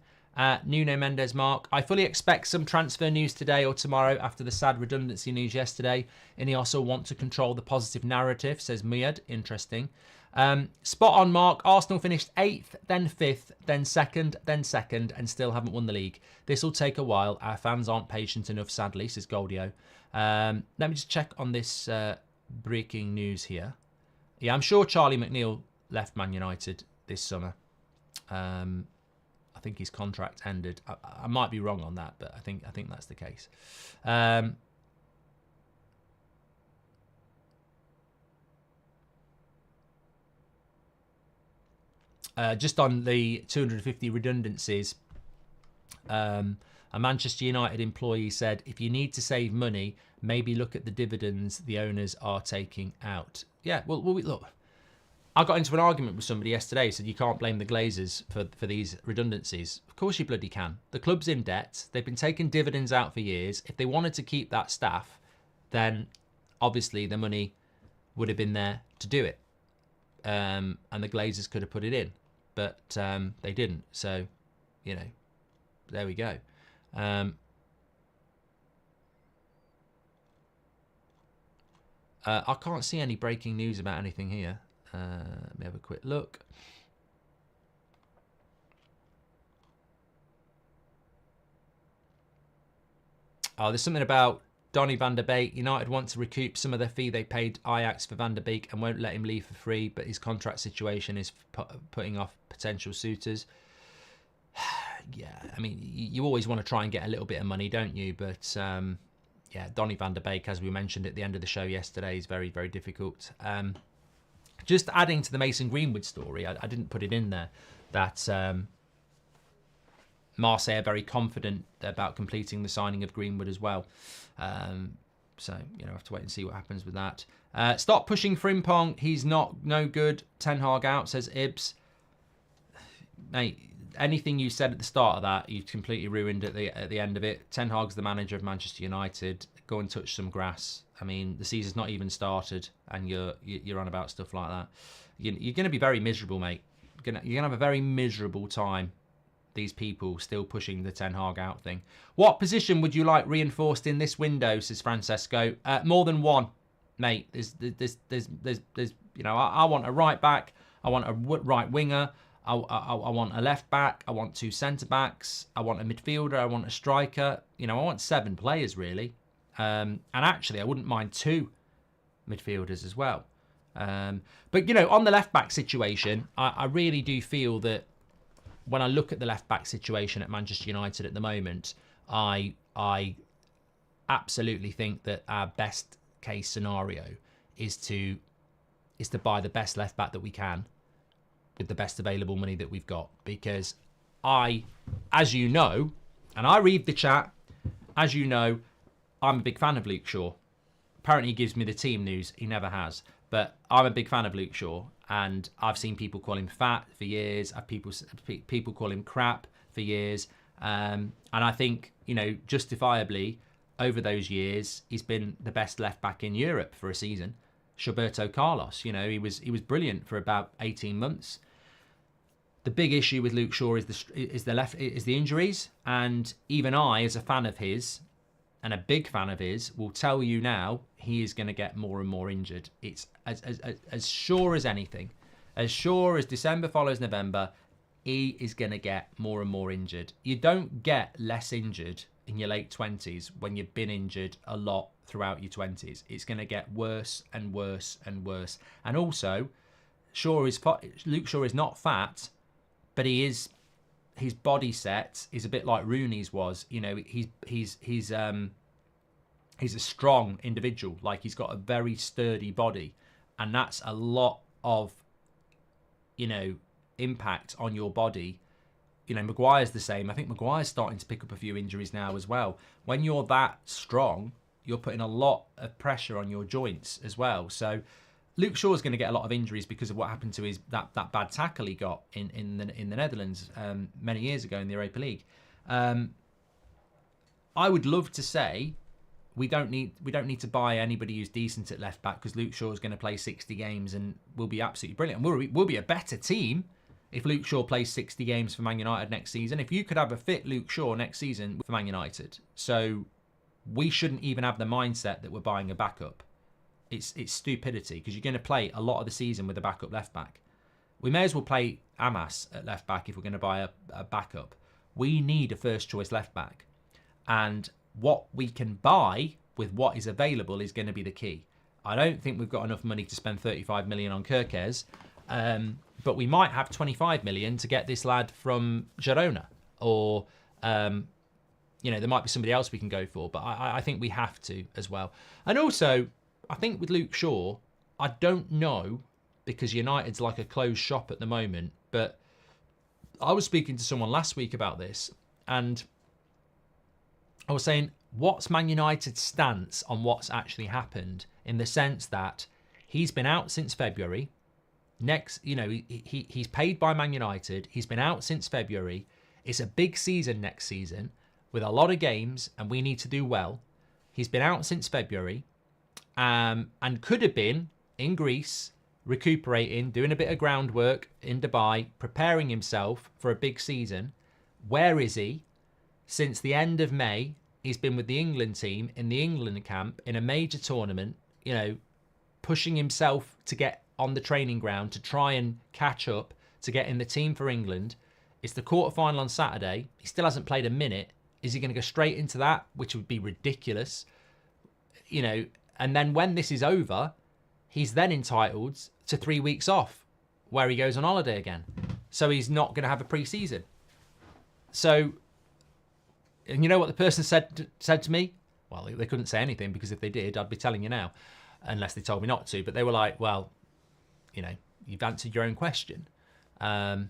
Nuno Mendes mark. I fully expect some transfer news today or tomorrow after the sad redundancy news yesterday. And he also want to control the positive narrative, says Miyad. Interesting. Spot on, Mark. Arsenal finished 8th, then 5th, then 2nd, and still haven't won the league. This will take a while. Our fans aren't patient enough, sadly, says Goldio. Let me just check on this breaking news here. Yeah, I'm sure Charlie McNeil left Man United this summer. I think his contract ended. I might be wrong on that, but I think that's the case. Just on the 250 redundancies, a Manchester United employee said, if you need to save money, maybe look at the dividends the owners are taking out. Yeah, well look, I got into an argument with somebody yesterday who said you can't blame the Glazers for these redundancies. Of course you bloody can. The club's in debt. They've been taking dividends out for years. If they wanted to keep that staff, then obviously the money would have been there to do it. And the Glazers could have put it in. But they didn't. So, there we go. I can't see any breaking news about anything here. Let me have a quick look. Oh, there's something about Donny van der Beek, United want to recoup some of the fee they paid Ajax for Van der Beek and won't let him leave for free, but his contract situation is putting off potential suitors. Yeah, I mean, you always want to try and get a little bit of money, don't you? But yeah, Donny van der Beek, as we mentioned at the end of the show yesterday, is very, very difficult. Just adding to the Mason Greenwood story, I didn't put it in there, that Marseille are very confident about completing the signing of Greenwood as well. So, you know, I have to wait and see what happens with that. Stop pushing Frimpong. He's no good. Ten Hag out, says Ibs. Mate, anything you said at the start of that, you've completely ruined at the end of it. Ten Hag's the manager of Manchester United. Go and touch some grass. I mean, the season's not even started, and you're on about stuff like that. You're going to be very miserable, mate. You're going to have a very miserable time. These people still pushing the Ten Hag out thing. What position would you like reinforced in this window, says Francesco? More than one, mate. There's you know, I want a right back. I want a right winger. I want a left back. I want 2 centre backs. I want a midfielder. I want a striker. You know, I want 7 players really. And actually, I wouldn't mind 2 midfielders as well. But you know, on the left back situation, I really do feel that when I look at the left back situation at Manchester United at the moment, I absolutely think that our best case scenario is to buy the best left back that we can with the best available money that we've got. Because as you know, and I read the chat, as you know, I'm a big fan of Luke Shaw. Apparently he gives me the team news. He never has. But I'm a big fan of Luke Shaw. And I've seen people call him fat for years. People call him crap for years. And I think, you know, justifiably, over those years, he's been the best left back in Europe for a season. Roberto Carlos, you know, he was brilliant for about 18 months. The big issue with Luke Shaw is the injuries. And even I, as a fan of his, and a big fan of his, will tell you now he is going to get more and more injured. It's as sure as anything. As sure as December follows November, he is going to get more and more injured. You don't get less injured in your late 20s when you've been injured a lot throughout your 20s. It's going to get worse and worse and worse. And also, Luke Shaw is not fat, but his body set is a bit like Rooney's was. You know, he's a strong individual. Like, he's got a very sturdy body, and that's a lot of, you know, impact on your body. You know, Maguire's the same. I think Maguire's starting to pick up a few injuries now as well. When you're that strong, you're putting a lot of pressure on your joints as well. So Luke Shaw's going to get a lot of injuries because of what happened to his that bad tackle he got in the Netherlands many years ago in the Europa League. I would love to say we don't need to buy anybody who's decent at left back, because Luke Shaw is going to play 60 games and will be absolutely brilliant. And we'll be a better team if Luke Shaw plays 60 games for Man United next season. If you could have a fit Luke Shaw next season for Man United, so we shouldn't even have the mindset that we're buying a backup. It's stupidity, because you're going to play a lot of the season with a backup left back. We may as well play Amas at left back if we're going to buy a backup. We need a first choice left back, and what we can buy with what is available is going to be the key. I don't think we've got enough money to spend 35 million on Kirkes, but we might have 25 million to get this lad from Girona, or you know, there might be somebody else we can go for, but I think we have to as well. And also, I think with Luke Shaw, I don't know, because United's like a closed shop at the moment, but I was speaking to someone last week about this, and I was saying, what's Man United's stance on what's actually happened, in the sense that he's been out since February. He's paid by Man United. He's been out since February. It's a big season next season with a lot of games, and we need to do well. He's been out since February, and could have been in Greece, recuperating, doing a bit of groundwork in Dubai, preparing himself for a big season. Where is he? Since the end of May, he's been with the England team in the England camp in a major tournament, you know, pushing himself to get on the training ground to try and catch up, to get in the team for England. It's the quarterfinal on Saturday. He still hasn't played a minute. Is he going to go straight into that, which would be ridiculous? you know, and then when this is over, he's then entitled to 3 weeks off where he goes on holiday again. So he's not going to have a pre-season. So, and you know what the person said to me? Well, they couldn't say anything, because if they did, I'd be telling you now, unless they told me not to. But they were like, well, you know, you've answered your own question. And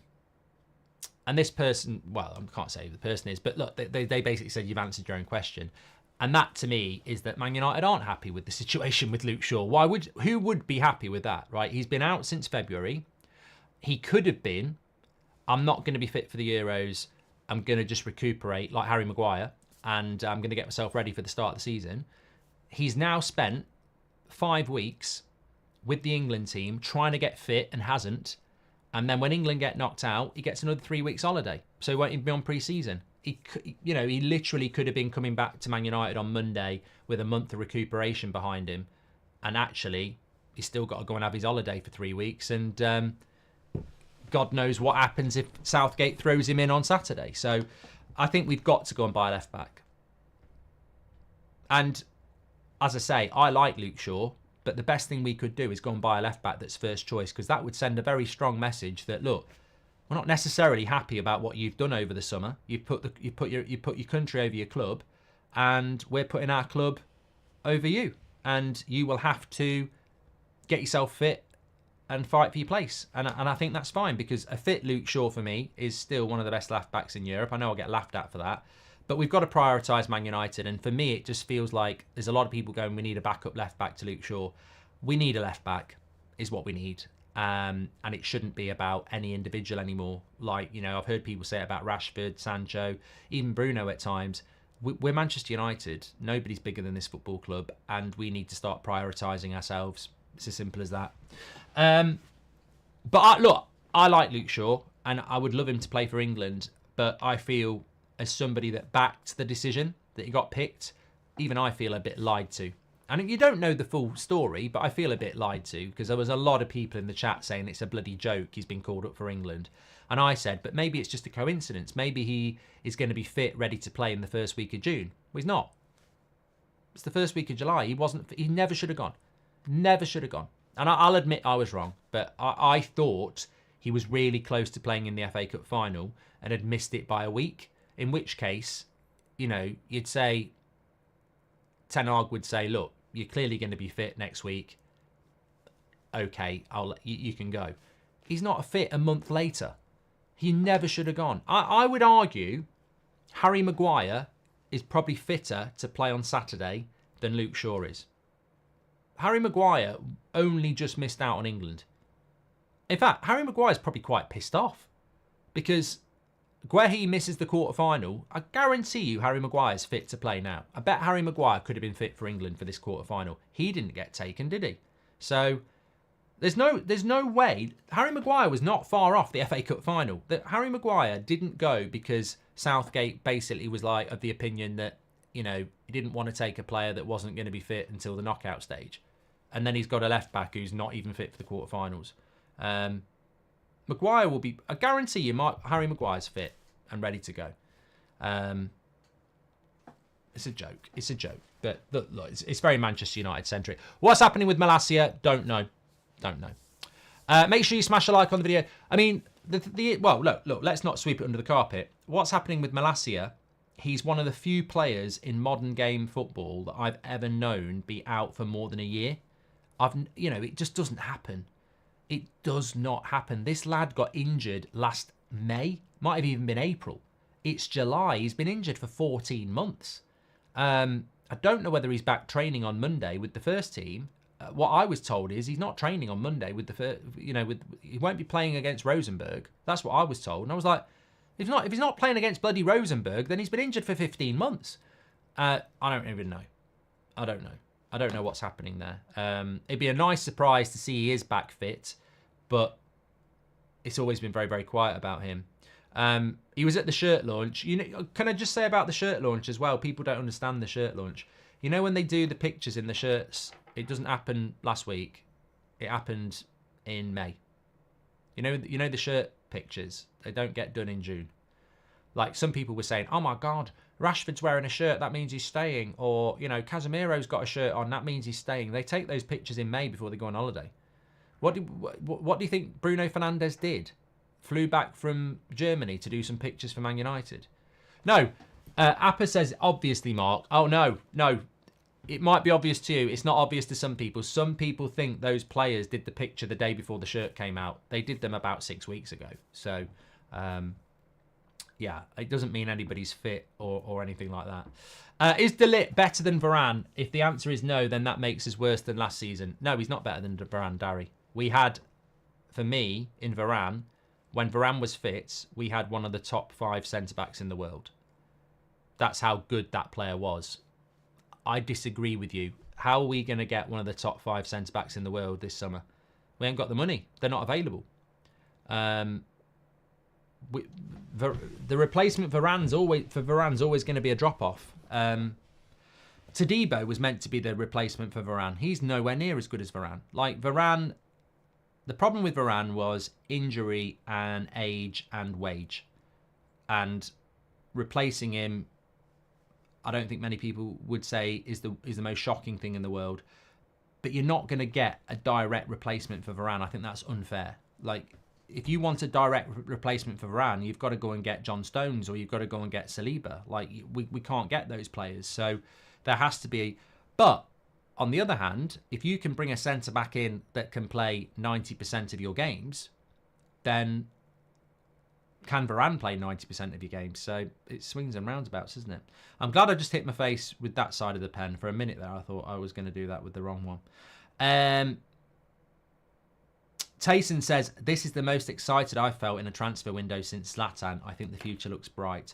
this person, well, I can't say who the person is, but look, they basically said you've answered your own question. And that to me is that Man United aren't happy with the situation with Luke Shaw. Who would be happy with that, right? He's been out since February. He could have been, I'm not going to be fit for the Euros. I'm going to just recuperate like Harry Maguire, and I'm going to get myself ready for the start of the season. He's now spent 5 weeks with the England team trying to get fit and hasn't. And then when England get knocked out, he gets another 3 weeks holiday. So he won't even be on pre-season. He literally could have been coming back to Man United on Monday with a month of recuperation behind him. And actually, he's still got to go and have his holiday for 3 weeks. And God knows what happens if Southgate throws him in on Saturday. So I think we've got to go and buy a left back. And as I say, I like Luke Shaw, but the best thing we could do is go and buy a left back that's first choice, because that would send a very strong message that, look, we're not necessarily happy about what you've done over the summer. You put your country over your club, and we're putting our club over you, and you will have to get yourself fit and fight for your place. And I think that's fine, because a fit Luke Shaw for me is still one of the best left backs in Europe. I know I'll get laughed at for that, but we've got to prioritise Man United. And for me, it just feels like there's a lot of people going, we need a backup left back to Luke Shaw. We need a left back, is what we need. And it shouldn't be about any individual anymore. Like, you know, I've heard people say it about Rashford, Sancho, even Bruno at times. We're Manchester United. Nobody's bigger than this football club, and we need to start prioritising ourselves. It's as simple as that. But I like Luke Shaw, and I would love him to play for England. But I feel, as somebody that backed the decision that he got picked, even I feel a bit lied to. And you don't know the full story, but I feel a bit lied to, because there was a lot of people in the chat saying it's a bloody joke he's been called up for England. And I said, but maybe it's just a coincidence. Maybe he is going to be fit, ready to play in the first week of June. Well, he's not. It's the first week of July. He never should have gone. Never should have gone. And I'll admit I was wrong, but I thought he was really close to playing in the FA Cup final and had missed it by a week, in which case, you know, you'd say, Ten Hag would say, look, you're clearly going to be fit next week. Okay, you can go. He's not fit a month later. He never should have gone. I would argue Harry Maguire is probably fitter to play on Saturday than Luke Shaw is. Harry Maguire only just missed out on England. In fact, Harry Maguire's probably quite pissed off, because where he misses the quarter-final, I guarantee you Harry Maguire's fit to play now. I bet Harry Maguire could have been fit for England for this quarter-final. He didn't get taken, did he? So there's no way. Harry Maguire was not far off the FA Cup final. That Harry Maguire didn't go because Southgate basically was like of the opinion that, you know, he didn't want to take a player that wasn't going to be fit until the knockout stage. And then he's got a left back who's not even fit for the quarterfinals. Maguire will be, I guarantee you, Harry Maguire's fit and ready to go. It's a joke. It's a joke. But look, it's very Manchester United centric. What's happening with Malacia? Don't know. Don't know. Make sure you smash a like on the video. I mean, well, look, let's not sweep it under the carpet. What's happening with Malacia? He's one of the few players in modern game football that I've ever known be out for more than a year. It just doesn't happen. It does not happen. This lad got injured last May. Might have even been April. It's July. He's been injured for 14 months. I don't know whether he's back training on Monday with the first team. What I was told is he's not training on Monday with the first, he won't be playing against Rosenborg. That's what I was told. And I was like, if he's not playing against bloody Rosenborg, then he's been injured for 15 months. I don't even know. I don't know. I don't know what's happening there. It'd be a nice surprise to see he is back fit, but it's always been very, very quiet about him. He was at the shirt launch. Can I just say about the shirt launch as well? People don't understand the shirt launch. You know, when they do the pictures in the shirts, it doesn't happen last week. It happened in May. You know the shirt pictures, they don't get done in June. Like some people were saying, oh my God, Rashford's wearing a shirt, that means he's staying. Or, you know, Casemiro's got a shirt on, that means he's staying. They take those pictures in May before they go on holiday. What do you think Bruno Fernandes did? Flew back from Germany to do some pictures for Man United? No. Appa says, obviously, Mark. Oh, no. It might be obvious to you. It's not obvious to some people. Some people think those players did the picture the day before the shirt came out. They did them about 6 weeks ago. So, yeah, it doesn't mean anybody's fit or anything like that. Is De Ligt better than Varane? If the answer is no, then that makes us worse than last season. No, he's not better than Varane, Darry. We had, for me, in Varane, when Varane was fit, we had one of the top 5 centre-backs in the world. That's how good that player was. I disagree with you. How are we going to get one of the top 5 centre-backs in the world this summer? We ain't got the money. They're not available. The replacement for Varane's always going to be a drop-off. Todibo was meant to be the replacement for Varane. He's nowhere near as good as Varane. Like, Varane... The problem with Varane was injury and age and wage. And replacing him, I don't think many people would say is the most shocking thing in the world. But you're not going to get a direct replacement for Varane. I think that's unfair. Like, if you want a direct replacement for Varane, you've got to go and get John Stones or you've got to go and get Saliba. Like, we can't get those players. So there has to be... But... On the other hand, if you can bring a centre-back in that can play 90% of your games, then can Varane play 90% of your games? So it swings and roundabouts, isn't it? I'm glad I just hit my face with that side of the pen. For a minute there, I thought I was going to do that with the wrong one. Tayson says, this is the most excited I've felt in a transfer window since Zlatan. I think the future looks bright.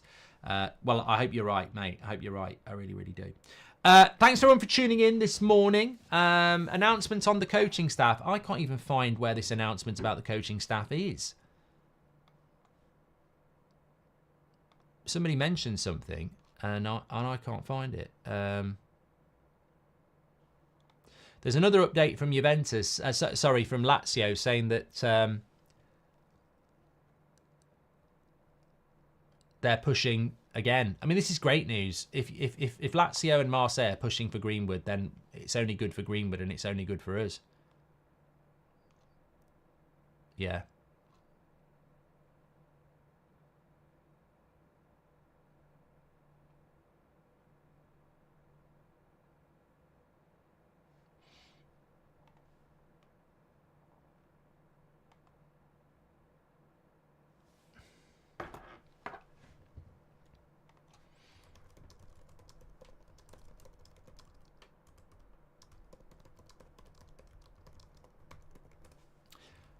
Well, I hope you're right, mate. I hope you're right. I really, really do. Thanks everyone for tuning in this morning. Announcement on the coaching staff. I can't even find where this announcement about the coaching staff is. Somebody mentioned something and I can't find it. There's another update from Juventus, from Lazio, saying that they're pushing again. I mean, this is great news. If Lazio and Marseille are pushing for Greenwood, then it's only good for Greenwood and it's only good for us. Yeah.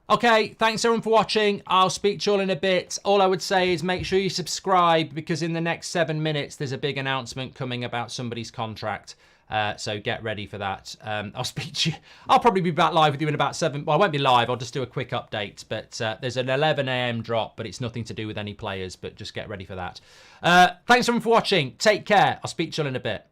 Okay, thanks everyone for watching. I'll speak to you all in a bit. All I would say is make sure you subscribe because in the next 7 minutes, there's a big announcement coming about somebody's contract. So get ready for that. I'll speak to you. I'll probably be back live with you in about 7. Well, I won't be live. I'll just do a quick update. But there's an 11 a.m. drop, but it's nothing to do with any players. But just get ready for that. Thanks everyone for watching. Take care. I'll speak to you all in a bit.